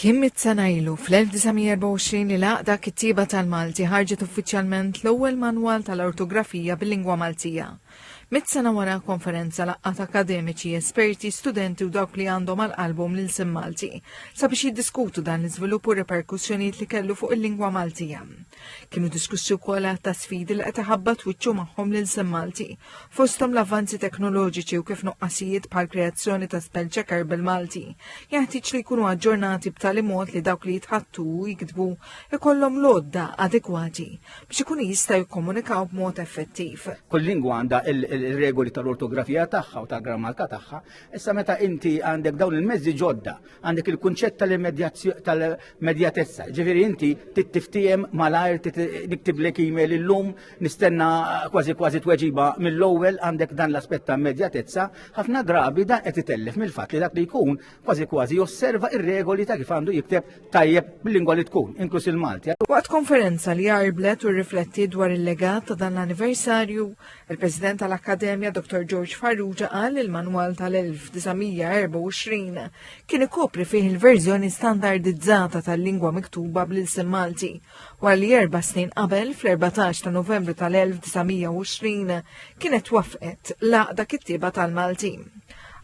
Kien mit-sena ilu fl-1924 li l-Għaqda Kittiba tal-Malti ħarġet uffiċjalment l-ewwel manwal tal-ortografija bil-lingwa Maltija. Mit-sena wara konferenza laqqat akademiċi, esperti, studenti u dawk li għandhom għal-qalbhom l-ilsim Malti sabiex jiddiskutu dan l-iżvilupp u reperkussjonijiet li kellu fuq il-lingwa Maltija. Kienu diskussi wkoll ta' sfidi li qed iħabbat wiċċu magħhom l-ilsim Malti, fosthom l-avvanzi teknoloġiċi u kif nuqqasijiet bħal kreazzjoni ta' spell checker bil-Malti jeħtieġ li jkunu aġġornati b'tali mod li dawk li jitħattu u jikdbu ikollhom lodda adekwati biex ikunu jistgħu jikkomunikaw b'mod effettiv. Kull lingwa għandha il-regoli tal-ortografija tagħha u tal-grammatika tagħha. Issa meta inti għandek dawn il-mezzi ġodda, għandek il-kunċett tal-immedjatezza. Ġifieri inti tittiftiem malajr niktiblik email illum nistenna kważi tweġiba mill-ewwel għandek dan l-aspett ta' immedjatezza, ħafna drabi dan qed itellef mill-fatt li dak li jkun kważi josserva ir-regoli ta' kif għandu jikteb tajjeb bil-lingwa li tkun, inkluż il-Malti. Waqt konferenza li jarblet u rifletti dwar il-legat ta' dan l-anniversarju, il-President tal-Akkademja Dr. George Farrugia qal il-manwal tal-1924 kien ikopri fih il-verżjoni standardizzata tal-lingwa miktuba bl-ilsim Malti, wara li 4 snin qabel fl-14 ta' Novembru tal-1920 kienet waffqet l-Għaqda Kittiba tal-Malti.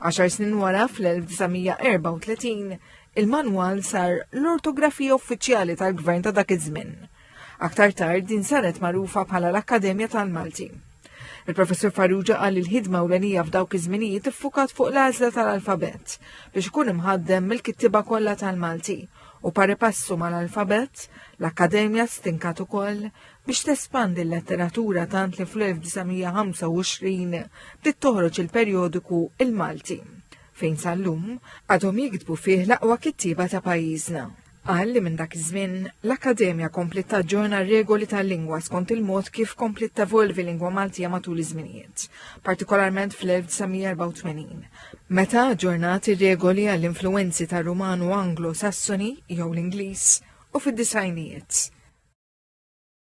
10 snin wara fl-1934 il-manwal sar l-ortografija uffiċjali tal-Gvern ta' dak iż-żmien. Aktar tard din saret magħrufa bħala l-Akkademja tal-Malti. Il-Professur Farrugia qal il-ħidma ewlenija f'dawk iż-żminijiet iffukat fuq l-għażla tal-alfabet biex ikun imħaddem mill-kittiba kollha tal-Malti u pari passu mal-alfabet l-Akkademja stinkat ukoll biex tespandi l-letteratura tant li fl-1925 bdiet toħroġ il-perjodiku Il-Malti fejn sal-lum għadhom jiktbu fih l-aqwa kittiba ta' pajjiżna. Qal li minn dak iż-żmien l-Akkademja komplet taġġorna r-regoli tal-lingwa skont il-mod kif komplet tevolvi lingwa Maltija matul iż-żminijiet, partikolarment fl-1984, meta aġġornat ir-regoli għall-influwenzi tar-Rumanu Anglo-Sassoni jew l-Ingliż u fid-disajnijiet.